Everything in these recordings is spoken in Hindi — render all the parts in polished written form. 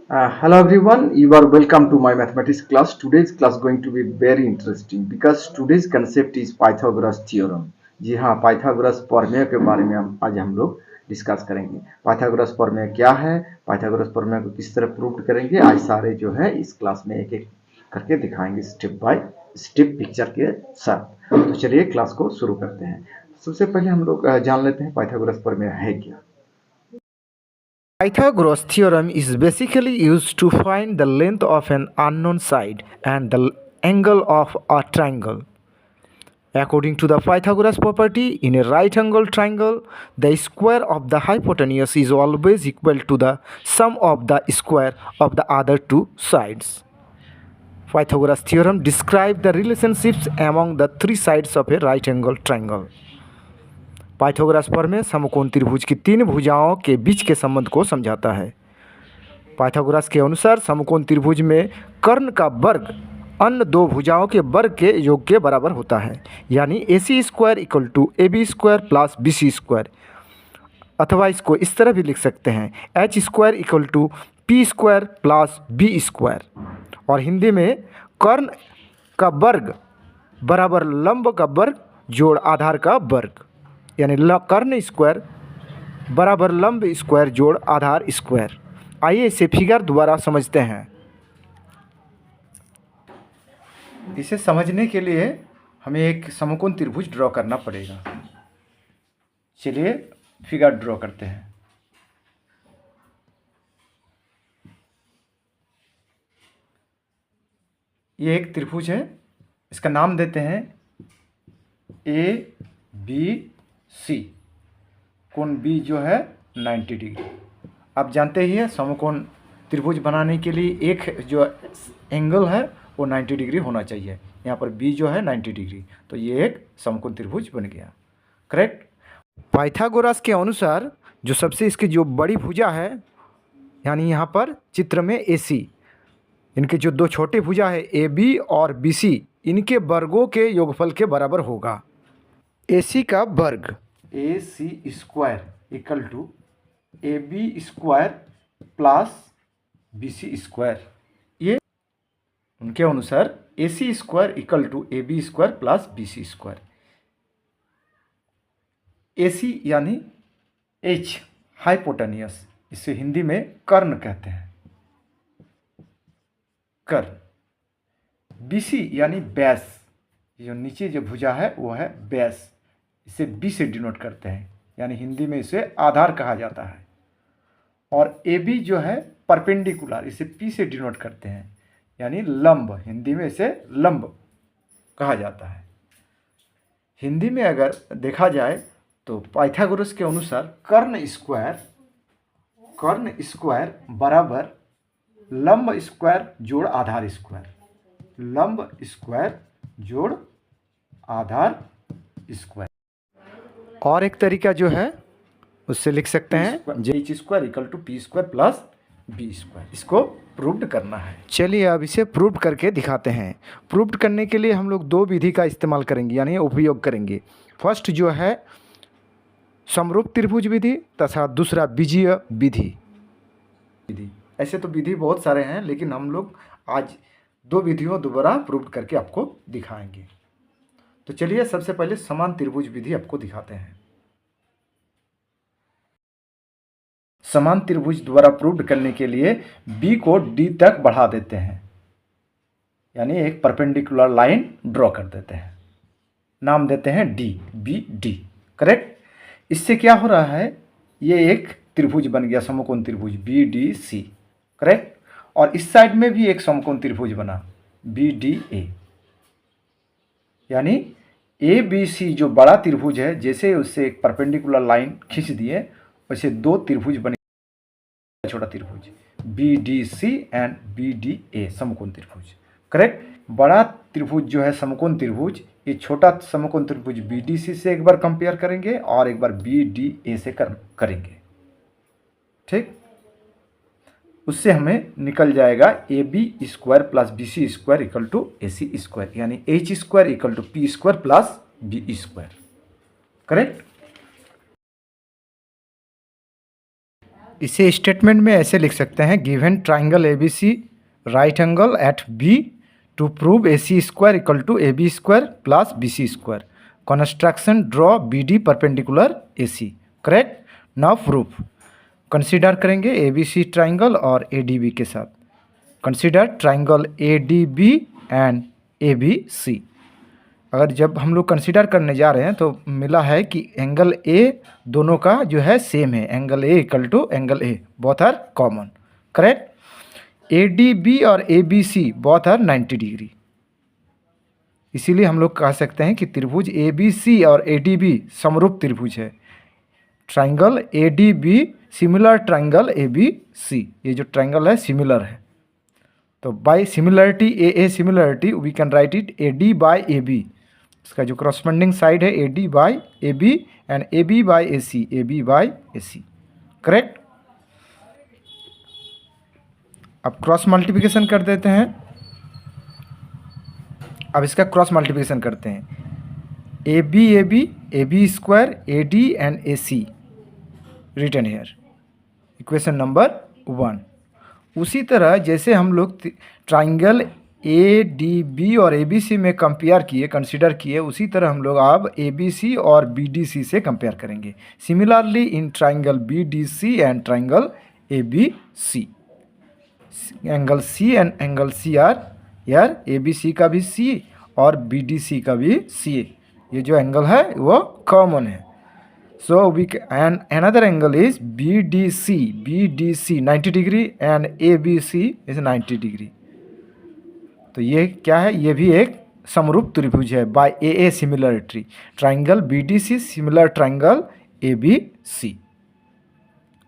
Hello everyone, you are welcome to my mathematics class. Today's class going to be very interesting because today's concept is Pythagoras theorem. जी हाँ, पाइथागोरस प्रमेय के बारे में हम लोग डिस्कस करेंगे। पाइथागोरस प्रमेय क्या है, पाइथागोरस प्रमेय को किस तरह प्रूव करेंगे, आज सारे जो है इस क्लास में एक एक करके दिखाएंगे स्टेप बाय स्टेप पिक्चर के साथ। तो चलिए क्लास को शुरू करते हैं। सबसे पहले हम लोग जान लेते हैं पाइथागोरस प्रमेय है क्या। Pythagoras theorem is basically used to find the length of an unknown side and the angle of a triangle. According to the Pythagoras property, in a right-angle triangle, the square of the hypotenuse is always equal to the sum of the square of the other two sides. Pythagoras theorem describes the relationships among the three sides of a right-angle triangle. Pythagoras प्रमेय समकोण त्रिभुज की तीन भुजाओं के बीच के संबंध को समझाता है। पाइथागोरस के अनुसार समकोण त्रिभुज में कर्ण का वर्ग अन्य दो भुजाओं के वर्ग के योग के बराबर होता है, यानी AC square equal to AB square plus BC square. अथवा इसको इस तरह भी लिख सकते हैं, H square equal to P square plus B square. और हिंदी में कर्ण का वर्ग बराबर लंब का वर्ग जोड़ आधार का वर्ग, यानी कर्ण स्क्वायर बराबर लंब स्क्वायर जोड़ आधार स्क्वायर। आइए इसे फिगर द्वारा समझते हैं। इसे समझने के लिए हमें एक समकोण त्रिभुज ड्रॉ करना पड़ेगा। चलिए फिगर ड्रॉ करते हैं। ये एक त्रिभुज है, इसका नाम देते हैं ABC। कोण B जो है 90 डिग्री। आप जानते ही हैं समकोण त्रिभुज बनाने के लिए एक जो एंगल है वो 90 डिग्री होना चाहिए। यहाँ पर B जो है 90 डिग्री, तो ये एक समकोण त्रिभुज बन गया। करेक्ट। पाइथागोरस के अनुसार जो सबसे इसकी जो बड़ी भुजा है, यानी यहाँ पर चित्र में AC, इनके जो दो छोटे भुजा है AB और BC, इनके वर्गों के योगफल के बराबर होगा। AC का वर्ग AC square equal to AB square plus BC square. ये उनके अनुसार AC square equal to AB square plus BC square. AC यानी H हाइपोटेनियस, इसे हिंदी में कर्ण कहते हैं, कर्ण। BC यानी बेस, जो नीचे जो भुजा है वो है बेस, इसे B से डिनोट करते हैं, यानी हिंदी में इसे आधार कहा जाता है। और AB जो है परपेंडिकुलर, इसे P से डिनोट करते हैं, यानी लंब, हिंदी में इसे लंब कहा जाता है। हिंदी में अगर देखा जाए तो पाइथागोरस के अनुसार कर्ण स्क्वायर बराबर लंब स्क्वायर जोड़ आधार स्क्वायर, लंब स्क्वायर जोड़ आधार स्क्वायर। और एक तरीका जो है उससे लिख सकते हैं H square equal to P square plus B square. इसको प्रूव्ड करना है। चलिए अब इसे प्रूव्ड करके दिखाते हैं। प्रूव्ड करने के लिए हम लोग दो विधि का इस्तेमाल करेंगे, यानी उपयोग करेंगे। फर्स्ट जो है समरूप त्रिभुज विधि तथा दूसरा बीजीय विधि। ऐसे तो विधि बहुत सारे हैं, लेकिन हम लोग आज दो विधियों द्वारा प्रूव्ड करके आपको दिखाएंगे। तो चलिए सबसे पहले समान त्रिभुज विधि आपको दिखाते हैं। समान त्रिभुज द्वारा प्रूव्ड करने के लिए B को D तक बढ़ा देते हैं, यानी एक परपेंडिकुलर लाइन ड्रॉ कर देते हैं, नाम देते हैं D, BD। करेक्ट। इससे क्या हो रहा है, ये एक त्रिभुज बन गया, समकोण त्रिभुज BDC। करेक्ट। और इस साइड में भी एक समकोण त्रिभुज बना BDA, यानी ABC जो बड़ा त्रिभुज है, जैसे उससे एक परपेंडिकुलर लाइन खींच दिए वैसे दो त्रिभुज बने, छोटा त्रिभुज BDC एंड BDA, समकोण त्रिभुज। करेक्ट। बड़ा त्रिभुज जो है समकोण त्रिभुज, ये छोटा समकोण त्रिभुज BDC से एक बार कंपेयर करेंगे और एक बार BDA से करेंगे। ठीक। उससे हमें निकल जाएगा AB square plus BC square equal to AC square, यानी H square equal to P square plus B square. Correct. इसे स्टेटमेंट में ऐसे लिख सकते हैं, given triangle A B C right angle at B to prove A C square equal to A B square plus B C square, construction draw B D perpendicular A C. Correct. Now proof consider करेंगे ए बी सी ट्राइंगल और ए डी बी के साथ। Consider triangle A D B and A B C. अगर जब हम लोग कंसिडर करने जा रहे हैं तो मिला है कि एंगल ए दोनों का जो है सेम है, angle A equal to angle A, both are common. Correct. A D B और A B C both are 90 degree. इसीलिए हम लोग कह सकते हैं कि त्रिभुज ए बी सी और ए डी बी समरूप त्रिभुज है। Triangle A D B similar triangle A B C, ये जो ट्राइंगल है सिमिलर है। तो by similarity A similarity we can write it A D by A B. इसका जो करस्पॉन्डिंग साइड है A D by A B and A B by A C, A B by A C. Correct. अब क्रॉस मल्टीप्लिकेशन कर देते हैं। अब इसका क्रॉस मल्टीप्लिकेशन करते हैं। A B square A D and A C written here, equation number 1। उसी तरह जैसे हम लोग ट्राइंगल ए डी बी और ए बी सी में कंपेयर किए, कंसिडर किए, उसी तरह हम लोग अब ए बी सी और बी डी सी से कंपेयर करेंगे। Similarly in triangle B D C and triangle A B C, angle C and angle C are यार, ए बी सी का भी सी और बी डी सी का भी सी, ये जो एंगल है वो कॉमन है। So we and another angle is BDC 90 degree and ABC is 90 degree. तो ये क्या है, ये भी एक समरूप त्रिभुज है by A similarity. Triangle BDC similar triangle ABC।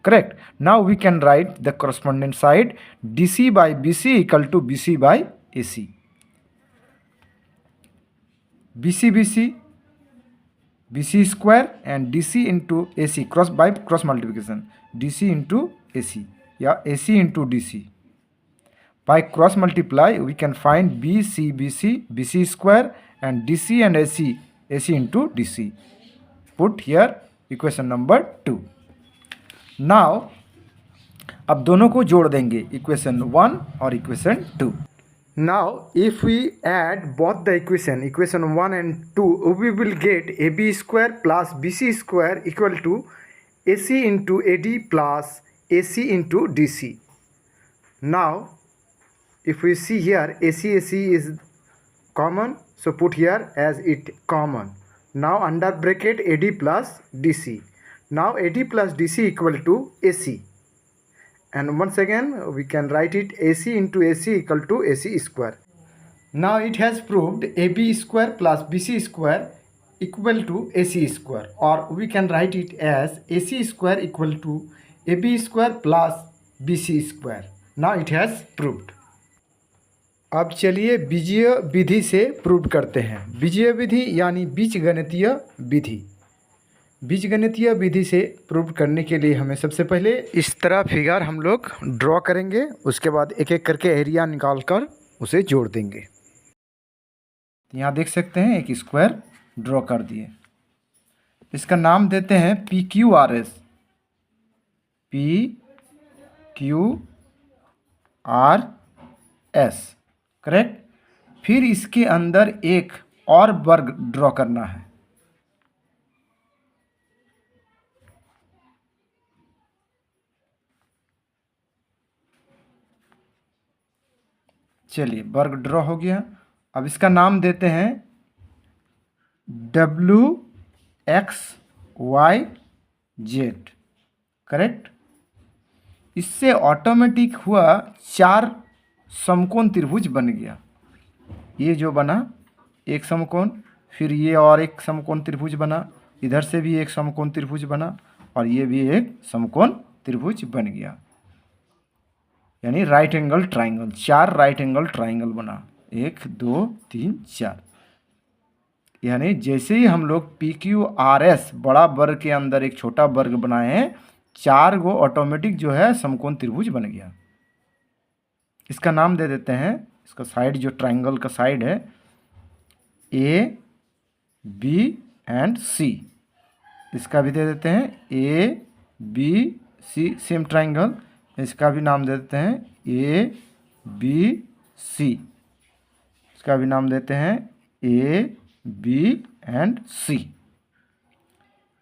Correct. Now we can write the corresponding side DC by BC equal to BC by AC। BC square and DC into AC by cross multiplication, DC into AC या AC into DC। By cross multiply we can find BC square and DC and AC into DC। Put here equation number 2। Now अब दोनों को जोड़ देंगे, equation 1 और equation 2। Now if we add both the equation 1 and 2, we will get AB square plus BC square equal to AC into AD plus AC into DC। Now if we see here AC is common, so put here as it common। Now under bracket AD plus DC, now AD plus DC equal to AC, and once again we can write it AC into AC equal to AC square। Now it has proved AB square plus BC square equal to AC square, or we can write it as AC square equal to AB square plus BC square। Now it has proved। अब चलिए बीजीय विधि से प्रूव करते हैं। बीजीय विधि यानी बीजगणितीय विधि। बीजगणितीय विधि से प्रूव करने के लिए हमें सबसे पहले इस तरह फिगर हम लोग ड्रॉ करेंगे, उसके बाद एक एक करके एरिया निकाल कर उसे जोड़ देंगे। यहाँ देख सकते हैं एक स्क्वायर ड्रॉ कर दिए। इसका नाम देते हैं PQRS, PQRS। करेक्ट। फिर इसके अंदर एक और वर्ग ड्रॉ करना है। चलिए वर्ग ड्रॉ हो गया। अब इसका नाम देते हैं WXYZ। करेक्ट। इससे ऑटोमेटिक हुआ 4 समकोण त्रिभुज बन गया। ये जो बना एक समकोण, फिर ये और एक समकोण त्रिभुज बना, इधर से भी एक समकोण त्रिभुज बना, और ये भी एक समकोण त्रिभुज बन गया, यानी right angle triangle. 4 right angle triangle बना, 1 2 3 4। यानी जैसे ही हम लोग PQRS बड़ा वर्ग के अंदर एक छोटा वर्ग बनाए हैं, 4 गो ऑटोमेटिक जो है समकोण त्रिभुज बन गया। इसका नाम दे देते हैं, इसका साइड जो ट्राइंगल का साइड है A B एंड C, इसका भी दे देते हैं A B C same triangle, इसका भी नाम दे देते हैं ए बी सी, इसका भी नाम देते हैं ए बी एंड सी।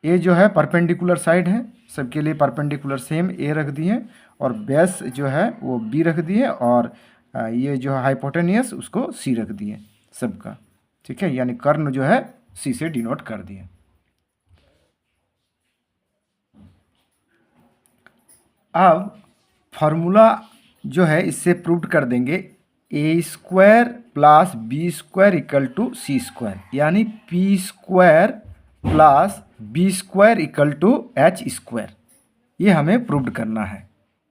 ए जो है परपेंडिकुलर साइड है, सबके लिए परपेंडिकुलर सेम ए रख दिए, और बेस जो है वो बी रख दिए, और ये जो है हाइपोटेनियस उसको सी रख दिए सबका, ठीक है, यानी कर्ण जो है सी से डिनोट कर दिए। अब फॉर्मूला जो है इससे प्रूव कर देंगे, A square plus B square equal to C square, यानी P square plus B square equal to H square, ये हमें प्रूव करना है।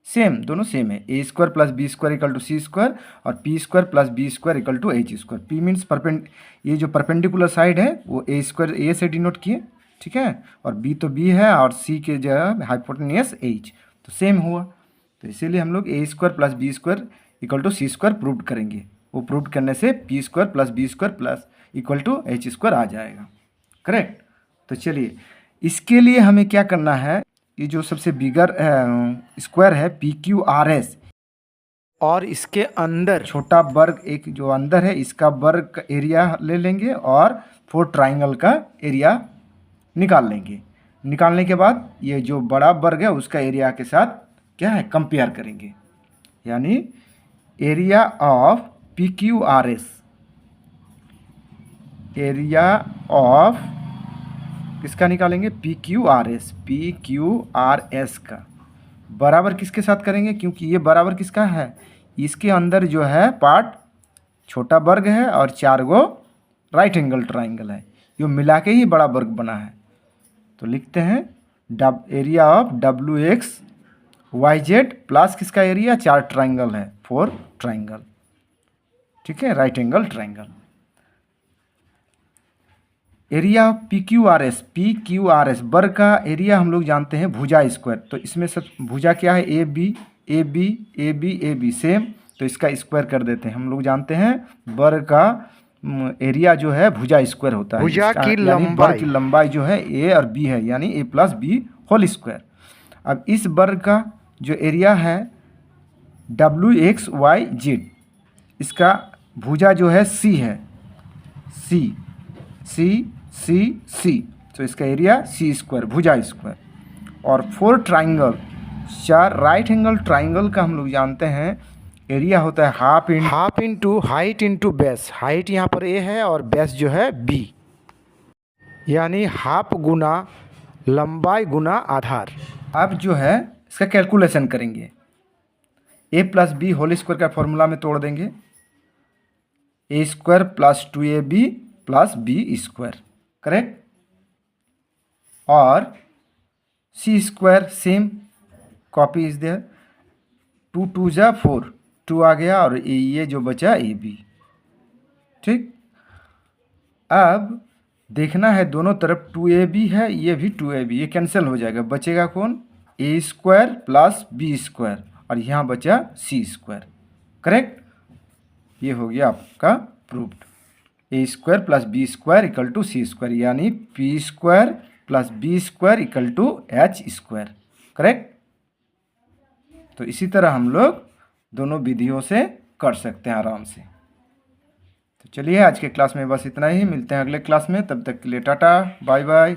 सेम, दोनों सेम है, A square plus B square equal to C square, और P square plus B square equal to H square. P means ये जो परपेंडिकुलर साइड है वो ए स्क्वायर ए से डिनोट किए, ठीक है, और बी तो बी है, और सी के जो है हाइपोटेनियस एच, तो सेम हुआ। तो इसीलिए हम लोग A square plus B square equal to C square prove करेंगे। वो प्रूव करने से P square plus B square plus equal to H square आ जाएगा, करेक्ट। तो चलिए इसके लिए हमें क्या करना है, ये जो सबसे बिगर स्क्वायर है पी क्यू आर एस, और इसके अंदर छोटा वर्ग एक जो अंदर है, इसका वर्ग का एरिया ले लेंगे, और 4 ट्राइंगल का एरिया निकाल लेंगे। निकालने के बाद ये जो बड़ा वर्ग है उसका एरिया के साथ क्या है कंपेयर करेंगे, यानी area of P Q R S, area of किसका निकालेंगे, P Q R S, P Q R S का बराबर किसके साथ करेंगे, क्योंकि ये बराबर किसका है, इसके अंदर जो है पार्ट छोटा वर्ग है और 4 गो राइट एंगल ट्राइंगल है, ये मिला के ही बड़ा वर्ग बना है। तो लिखते हैं area of W X Y Z plus किसका एरिया, 4 ट्राइंगल है, 4 ट्राइंगल, ठीक है, right angle triangle. Area P Q R S, P Q R S वर्ग का एरिया हम लोग जानते हैं भुजा स्क्वायर, तो इसमें सब भुजा क्या है, A B A B A B A B same, तो इसका स्क्वायर कर देते हैं। हम लोग जानते हैं वर्ग का एरिया जो है भुजा स्क्वायर होता है, भुजा की वर्ग की लंबाई जो है ए और बी है, यानी ए प्लस बी होल स्क्वायर। अब इस वर्ग का जो एरिया है डब्ल्यू एक्स वाई जेड, इसका भुजा जो है सी है, सी सी सी सी, तो इसका एरिया सी स्क्वायर भुजा स्क्वायर। और 4 ट्राइंगल, 4 राइट एंगल ट्राइंगल का हम लोग जानते हैं एरिया होता है half into height into base, height यहाँ पर ए है और बेस जो है बी, यानी हाफ गुना लंबाई गुना आधार। अब जो है इसका कैलकुलेशन करेंगे, A plus B whole square का फॉर्मूला में तोड़ देंगे, A square plus 2ab plus B square, correct, और C square same copy is there, 2 2 जा 4, 2 आ गया, और ये जो बचा ए बी, ठीक। अब देखना है दोनों तरफ 2ab है, ये भी 2ab, ये कैंसिल हो जाएगा, बचेगा कौन, ए स्क्वायर प्लस बी स्क्वायर, और यहाँ बचा सी स्क्वायर, करेक्ट। ये हो गया आपका proved, A square plus B square equal to C square, यानी P square plus B square equal to H square, correct. तो इसी तरह हम लोग दोनों विधियों से कर सकते हैं आराम से। तो चलिए आज के क्लास में बस इतना ही, मिलते हैं अगले क्लास में, तब तक के लिए टाटा बाय बाय।